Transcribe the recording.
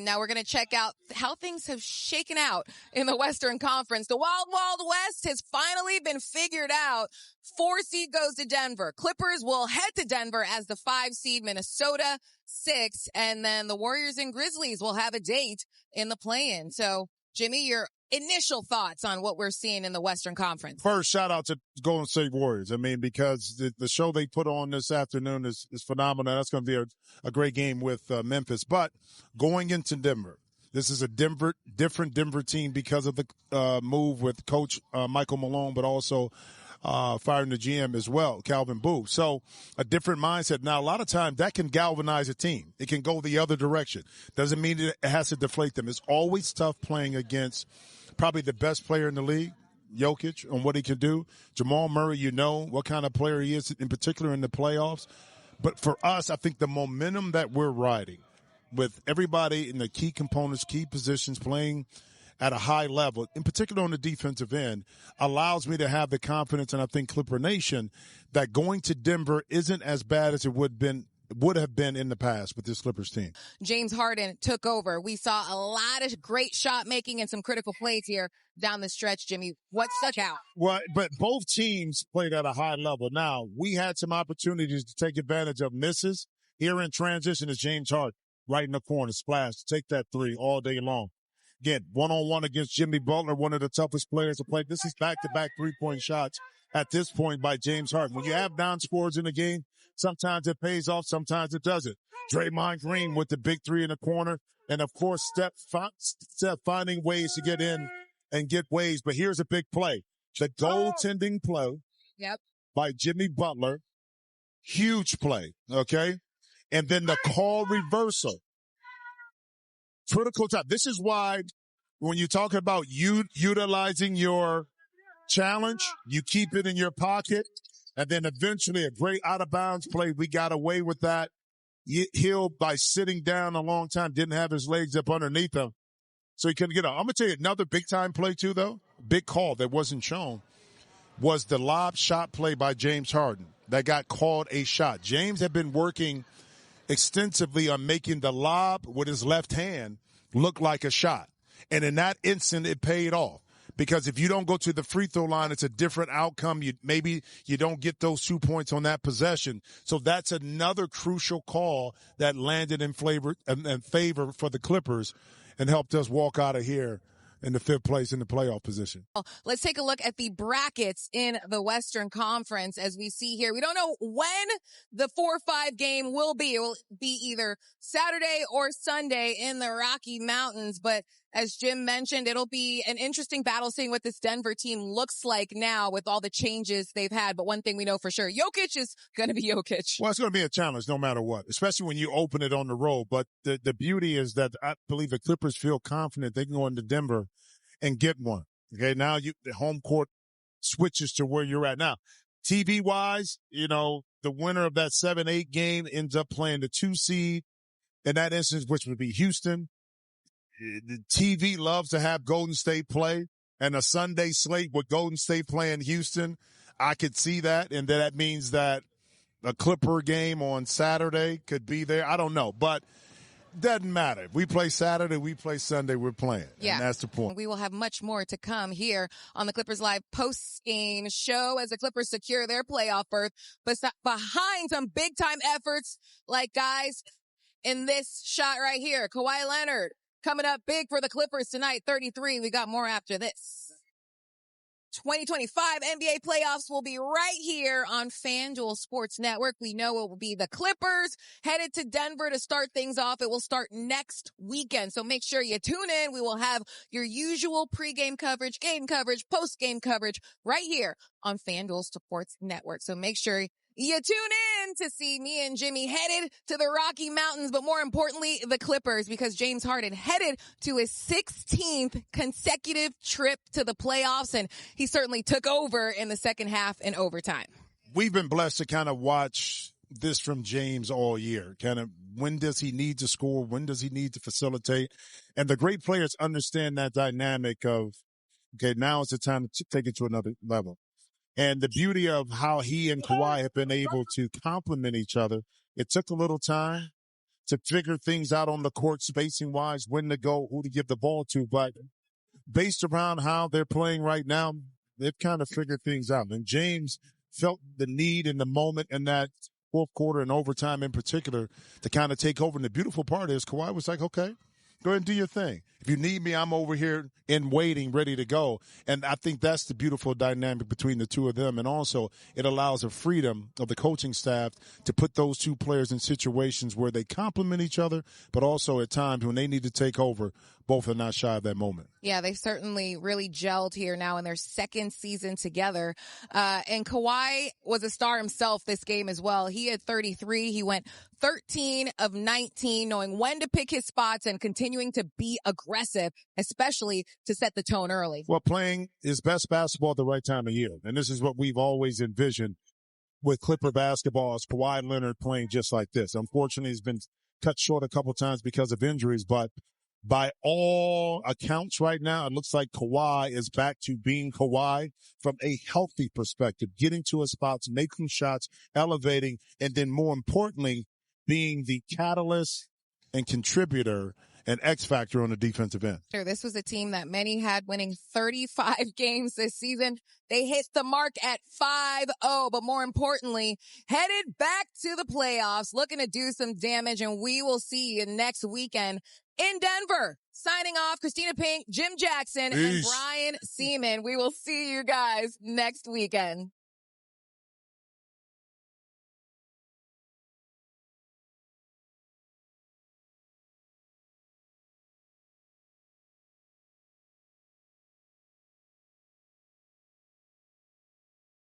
Now we're going to check out how things have shaken out in the Western Conference. The Wild Wild West has finally been figured out. 4 seed goes to Denver. Clippers will head to Denver as the 5 seed, Minnesota 6, and then the Warriors and Grizzlies will have a date in the play-in. So, Jimmy, your initial thoughts on what we're seeing in the Western Conference? First, shout out to Golden State Warriors. I mean, because the show they put on this afternoon is phenomenal. That's going to be a great game with Memphis. But going into Denver, this is a different Denver team because of the move with Coach Michael Malone, but also firing the GM as well, Calvin Booth. So a different mindset. Now, a lot of times that can galvanize a team. It can go the other direction. Doesn't mean it has to deflate them. It's always tough playing against probably the best player in the league, Jokic, on what he can do. Jamal Murray, you know what kind of player he is, in particular in the playoffs. But for us, I think the momentum that we're riding with everybody in the key components, key positions playing at a high level, in particular on the defensive end, allows me to have the confidence, and I think Clipper Nation, that going to Denver isn't as bad as it would have been in the past with this Clippers team. James Harden took over. We saw a lot of great shot making and some critical plays here down the stretch, Jimmy. What stuck out? Well, but both teams played at a high level. Now, we had some opportunities to take advantage of misses. Here in transition is James Harden, right in the corner, splash, take that 3 all day long. Again, one-on-one against Jimmy Butler, one of the toughest players to play. This is back-to-back three-point shots at this point by James Harden. When you have non-scores in the game, sometimes it pays off, sometimes it doesn't. Draymond Green with the big 3 in the corner. And, of course, Steph finding ways to get in and get ways. But here's a big play. The goaltending play by Jimmy Butler. Huge play, okay? And then the call reversal. Critical time. This is why when you talk about utilizing your challenge, you keep it in your pocket. And then eventually a great out-of-bounds play. We got away with that. Hill, by sitting down a long time, didn't have his legs up underneath him, so he couldn't get up. I'm going to tell you another big-time play, too, though. Big call that wasn't shown was the lob shot play by James Harden that got called a shot. James had been working extensively on making the lob with his left hand look like a shot. And in that instant, it paid off. Because if you don't go to the free throw line, it's a different outcome. Maybe you don't get those 2 points on that possession. So that's another crucial call that landed in favor for the Clippers and helped us walk out of here in the 5th place in the playoff position. Let's take a look at the brackets in the Western Conference as we see here. We don't know when the 4-5 game will be. It will be either Saturday or Sunday in the Rocky Mountains, but as Jim mentioned, it'll be an interesting battle seeing what this Denver team looks like now with all the changes they've had. But one thing we know for sure, Jokic is going to be Jokic. Well, it's going to be a challenge no matter what, especially when you open it on the road. But the beauty is that I believe the Clippers feel confident they can go into Denver and get one. Okay, now the home court switches to where you're at now. TV-wise, the winner of that 7-8 game ends up playing the 2 seed in that instance, which would be Houston. The TV loves to have Golden State play, and a Sunday slate with Golden State playing Houston. I could see that, and that means that a Clipper game on Saturday could be there. I don't know, but doesn't matter. If we play Saturday, we play Sunday, we're playing. Yeah. And that's the point. We will have much more to come here on the Clippers Live post-game show as the Clippers secure their playoff berth behind some big-time efforts like, guys, in this shot right here, Kawhi Leonard coming up big for the Clippers tonight, 33. We got more after this. 2025 NBA playoffs will be right here on FanDuel Sports Network. We know it will be the Clippers headed to Denver to start things off. It will start next weekend. So make sure you tune in. We will have your usual pregame coverage, game coverage, postgame coverage right here on FanDuel Sports Network. So make sure you tune in to see me and Jimmy headed to the Rocky Mountains, but more importantly, the Clippers, because James Harden headed to his 16th consecutive trip to the playoffs, and he certainly took over in the second half in overtime. We've been blessed to kind of watch this from James all year. Kind of when does he need to score? When does he need to facilitate? And the great players understand that dynamic of, okay, now is the time to take it to another level. And the beauty of how he and Kawhi have been able to complement each other, it took a little time to figure things out on the court, spacing wise, when to go, who to give the ball to. But based around how they're playing right now, they've kind of figured things out. And James felt the need in the moment in that fourth quarter and overtime in particular to kind of take over. And the beautiful part is Kawhi was like, okay, go ahead and do your thing. If you need me, I'm over here in waiting, ready to go. And I think that's the beautiful dynamic between the two of them. And also it allows a freedom of the coaching staff to put those two players in situations where they complement each other, but also at times when they need to take over, both are not shy of that moment. Yeah, they certainly really gelled here now in their second season together. And Kawhi was a star himself this game as well. He had 33. He went 13 of 19, knowing when to pick his spots and continuing to be aggressive, especially to set the tone early. Well, playing his best basketball at the right time of year. And this is what we've always envisioned with Clipper basketball, is Kawhi Leonard playing just like this. Unfortunately, he's been cut short a couple times because of injuries, but by all accounts right now, it looks like Kawhi is back to being Kawhi from a healthy perspective, getting to his spots, making shots, elevating, and then more importantly, being the catalyst and contributor and X factor on the defensive end. This was a team that many had winning 35 games this season. They hit the mark at 5-0, but more importantly, headed back to the playoffs, looking to do some damage, and we will see you next weekend in Denver. Signing off, Christina Pink, Jim Jackson, Peace. and Brian Seaman. We will see you guys next weekend.